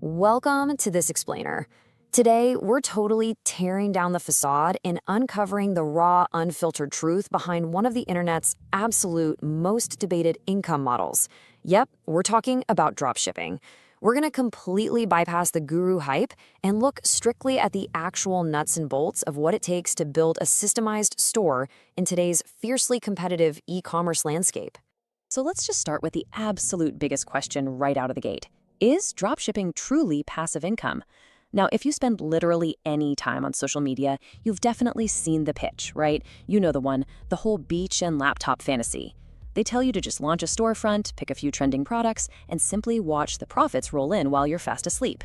Welcome to This Explainer. Today, we're totally tearing down the facade and uncovering the raw, unfiltered truth behind one of the internet's absolute most debated income models. Yep, we're talking about dropshipping. We're going to completely bypass the guru hype and look strictly at the actual nuts and bolts of what it takes to build a systemized store in today's fiercely competitive e-commerce landscape. So let's just start with the absolute biggest question right out of the gate. Is dropshipping truly passive income? Now, if you spend literally any time on social media, you've definitely seen the pitch, right? You know the one, the whole beach and laptop fantasy. They tell you to just launch a storefront, pick a few trending products, and simply watch the profits roll in while you're fast asleep.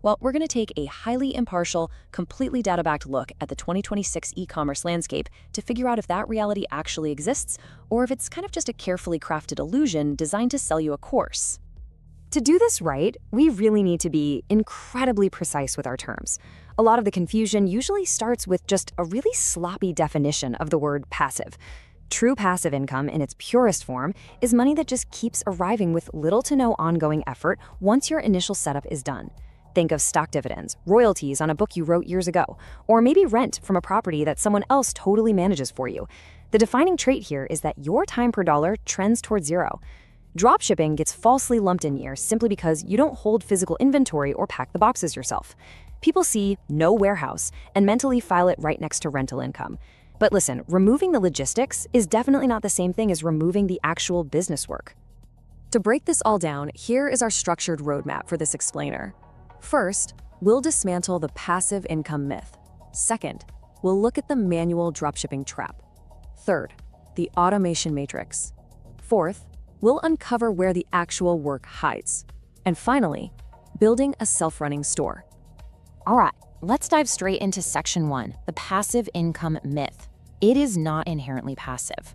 Well, we're going to take a highly impartial, completely data-backed look at the 2026 e-commerce landscape to figure out if that reality actually exists, or if it's kind of just a carefully crafted illusion designed to sell you a course. To do this right, we really need to be incredibly precise with our terms. A lot of the confusion usually starts with just a really sloppy definition of the word passive. True passive income in its purest form is money that just keeps arriving with little to no ongoing effort once your initial setup is done. Think of stock dividends, royalties on a book you wrote years ago, or maybe rent from a property that someone else totally manages for you. The defining trait here is that your time per dollar trends toward zero. Dropshipping gets falsely lumped in here simply because you don't hold physical inventory or pack the boxes yourself. People see no warehouse and mentally file it right next to rental income. But listen, removing the logistics is definitely not the same thing as removing the actual business work. To break this all down, here is our structured roadmap for this explainer. First, we'll dismantle the passive income myth. Second, we'll look at the manual dropshipping trap. Third, the automation matrix. Fourth, we'll uncover where the actual work hides. And finally, building a self-running store. All right, let's dive straight into Section 1, the passive income myth. It is not inherently passive.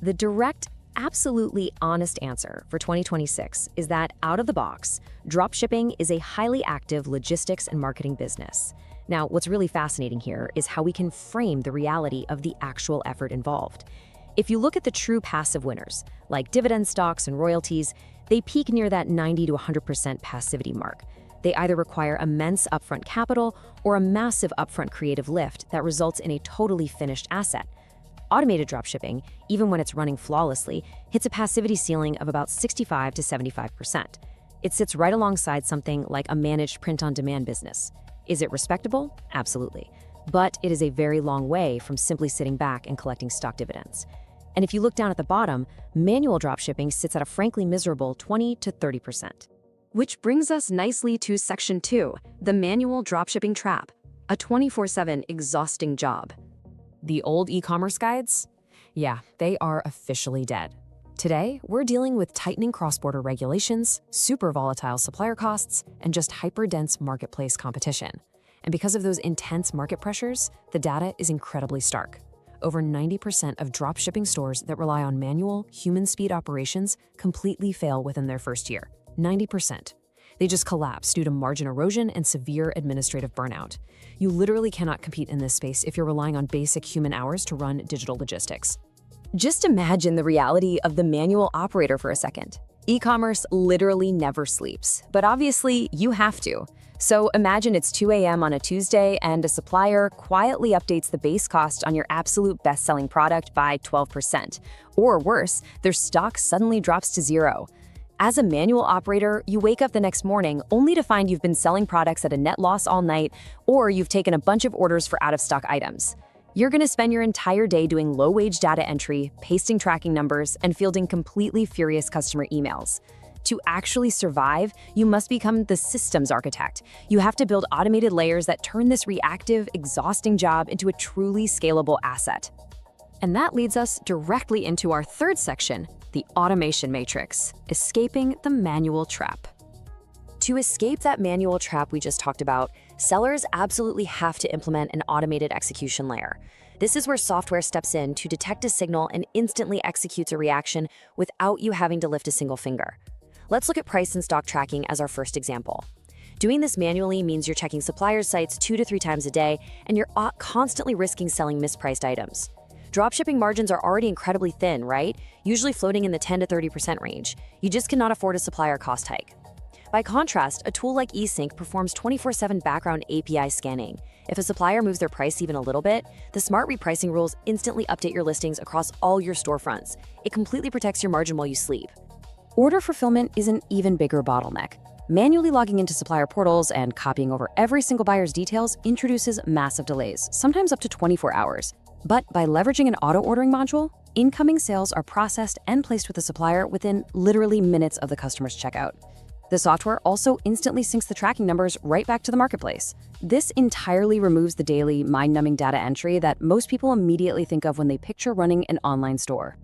The direct, absolutely honest answer for 2026 is that out of the box, dropshipping is a highly active logistics and marketing business. Now, what's really fascinating here is how we can frame the reality of the actual effort involved. If you look at the true passive winners, like dividend stocks and royalties, they peak near that 90 to 100% passivity mark. They either require immense upfront capital or a massive upfront creative lift that results in a totally finished asset. Automated dropshipping, even when it's running flawlessly, hits a passivity ceiling of about 65 to 75%. It sits right alongside something like a managed print-on-demand business. Is it respectable? Absolutely. But it is a very long way from simply sitting back and collecting stock dividends. And if you look down at the bottom, manual dropshipping sits at a frankly miserable 20 to 30%. Which brings us nicely to Section 2, the manual dropshipping trap, a 24/7 exhausting job. The old e-commerce guides? Yeah, they are officially dead. Today, we're dealing with tightening cross-border regulations, super volatile supplier costs, and just hyper-dense marketplace competition. And because of those intense market pressures, the data is incredibly stark. Over 90% of dropshipping stores that rely on manual, human speed operations completely fail within their first year. 90%. They just collapse due to margin erosion and severe administrative burnout. You literally cannot compete in this space if you're relying on basic human hours to run digital logistics. Just imagine the reality of the manual operator for a second. E-commerce literally never sleeps, but obviously you have to. So imagine it's 2 a.m. on a Tuesday and a supplier quietly updates the base cost on your absolute best-selling product by 12%. Or worse, their stock suddenly drops to zero. As a manual operator, you wake up the next morning only to find you've been selling products at a net loss all night, or you've taken a bunch of orders for out-of-stock items. You're going to spend your entire day doing low-wage data entry, pasting tracking numbers, and fielding completely furious customer emails. To actually survive, you must become the systems architect. You have to build automated layers that turn this reactive, exhausting job into a truly scalable asset. And that leads us directly into our third section, the automation matrix, escaping the manual trap. To escape that manual trap we just talked about, sellers absolutely have to implement an automated execution layer. This is where software steps in to detect a signal and instantly executes a reaction without you having to lift a single finger. Let's look at price and stock tracking as our first example. Doing this manually means you're checking suppliers' sites 2 to 3 times a day, and you're constantly risking selling mispriced items. Dropshipping margins are already incredibly thin, right? Usually floating in the 10 to 30% range. You just cannot afford a supplier cost hike. By contrast, a tool like eSync performs 24/7 background API scanning. If a supplier moves their price even a little bit, the smart repricing rules instantly update your listings across all your storefronts. It completely protects your margin while you sleep. Order fulfillment is an even bigger bottleneck. Manually logging into supplier portals and copying over every single buyer's details introduces massive delays, sometimes up to 24 hours. But by leveraging an auto-ordering module, incoming sales are processed and placed with the supplier within literally minutes of the customer's checkout. The software also instantly syncs the tracking numbers right back to the marketplace. This entirely removes the daily, mind-numbing data entry that most people immediately think of when they picture running an online store.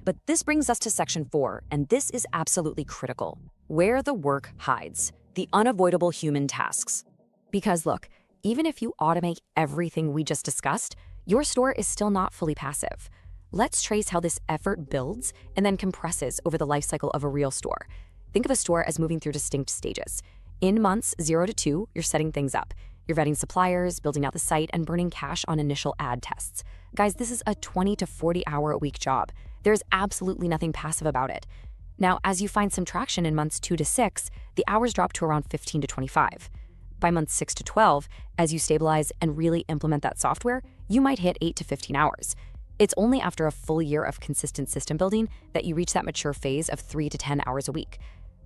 But this brings us to Section 4, and this is absolutely critical. Where the work hides, the unavoidable human tasks. Because look, even if you automate everything we just discussed, your store is still not fully passive. Let's trace how this effort builds and then compresses over the lifecycle of a real store. Think of a store as moving through distinct stages. In months 0 to 2, you're setting things up. You're vetting suppliers, building out the site, and burning cash on initial ad tests. Guys, this is a 20 to 40 hour a week job. There's absolutely nothing passive about it. Now, as you find some traction in months 2 to 6, the hours drop to around 15 to 25. By months 6 to 12, as you stabilize and really implement that software, you might hit 8 to 15 hours. It's only after a full year of consistent system building that you reach that mature phase of 3 to 10 hours a week.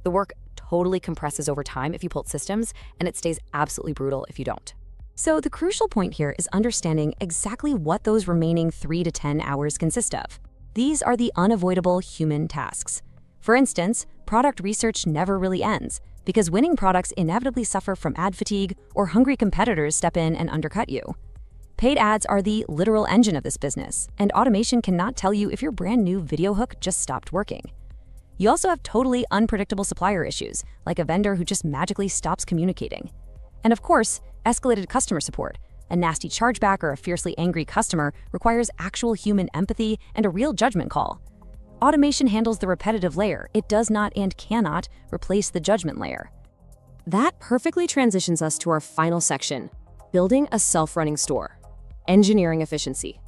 The work totally compresses over time if you build systems, and it stays absolutely brutal if you don't. So the crucial point here is understanding exactly what those remaining 3 to 10 hours consist of. These are the unavoidable human tasks. For instance, product research never really ends, because winning products inevitably suffer from ad fatigue or hungry competitors step in and undercut you. Paid ads are the literal engine of this business, and automation cannot tell you if your brand new video hook just stopped working. You also have totally unpredictable supplier issues, like a vendor who just magically stops communicating. And of course, escalated customer support. A nasty chargeback or a fiercely angry customer requires actual human empathy and a real judgment call. Automation handles the repetitive layer. It does not and cannot replace the judgment layer. That perfectly transitions us to our final section, building a self-running store, engineering efficiency.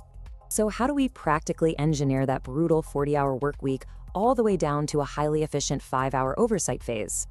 So how do we practically engineer that brutal 40-hour work week all the way down to a highly efficient 5-hour oversight phase?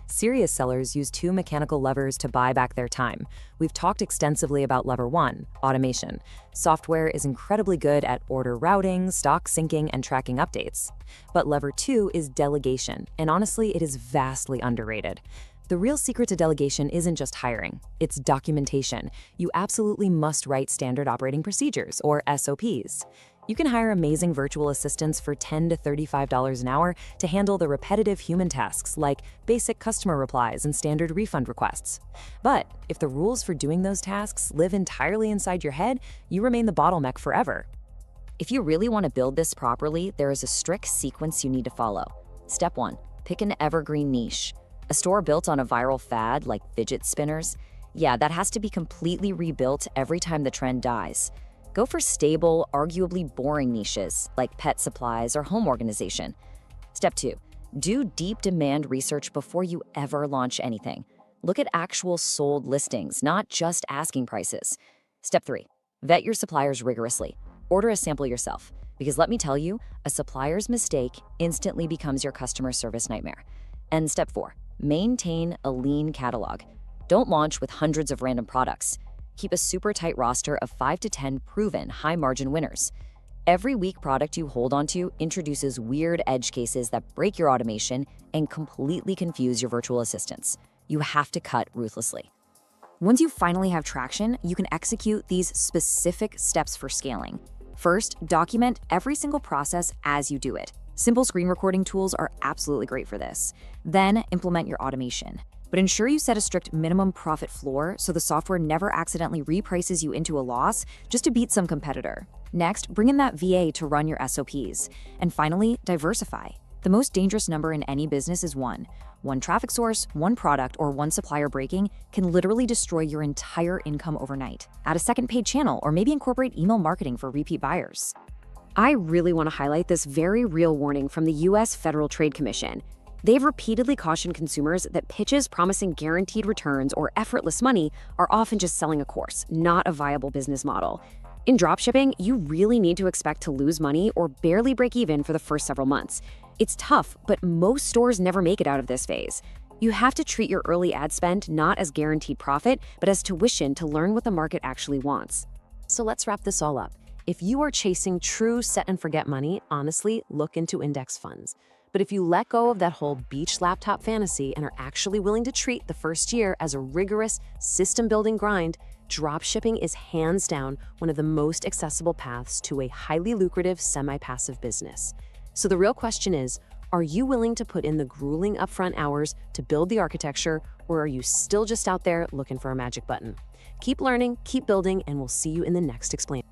Serious sellers use 2 mechanical levers to buy back their time. We've talked extensively about lever 1, automation. Software is incredibly good at order routing, stock syncing, and tracking updates. But lever 2 is delegation, and honestly, it is vastly underrated. The real secret to delegation isn't just hiring, it's documentation. You absolutely must write standard operating procedures, or SOPs. You can hire amazing virtual assistants for $10 to $35 an hour to handle the repetitive human tasks like basic customer replies and standard refund requests. But if the rules for doing those tasks live entirely inside your head, you remain the bottleneck forever. If you really want to build this properly, there is a strict sequence you need to follow. Step 1, pick an evergreen niche. A store built on a viral fad like fidget spinners? Yeah, that has to be completely rebuilt every time the trend dies. Go for stable, arguably boring niches like pet supplies or home organization. Step 2, do deep demand research before you ever launch anything. Look at actual sold listings, not just asking prices. Step 3, vet your suppliers rigorously. Order a sample yourself, because let me tell you, a supplier's mistake instantly becomes your customer service nightmare. And step 4, maintain a lean catalog. Don't launch with hundreds of random products. Keep a super tight roster of 5 to 10 proven high-margin winners. Every weak product you hold onto introduces weird edge cases that break your automation and completely confuse your virtual assistants. You have to cut ruthlessly. Once you finally have traction, you can execute these specific steps for scaling. First, document every single process as you do it. Simple screen recording tools are absolutely great for this. Then, implement your automation. But ensure you set a strict minimum profit floor so the software never accidentally reprices you into a loss just to beat some competitor. Next, bring in that VA to run your SOPs. And finally, diversify. The most dangerous number in any business is 1. One traffic source, one product, or one supplier breaking can literally destroy your entire income overnight. Add a second paid channel or maybe incorporate email marketing for repeat buyers. I really want to highlight this very real warning from the US Federal Trade Commission. They've repeatedly cautioned consumers that pitches promising guaranteed returns or effortless money are often just selling a course, not a viable business model. In dropshipping, you really need to expect to lose money or barely break even for the first several months. It's tough, but most stores never make it out of this phase. You have to treat your early ad spend not as guaranteed profit, but as tuition to learn what the market actually wants. So let's wrap this all up. If you are chasing true set and forget money, honestly, look into index funds. But if you let go of that whole beach laptop fantasy and are actually willing to treat the first year as a rigorous system-building grind, dropshipping is hands down one of the most accessible paths to a highly lucrative semi-passive business. So the real question is, are you willing to put in the grueling upfront hours to build the architecture, or are you still just out there looking for a magic button? Keep learning, keep building, and we'll see you in the next Explain.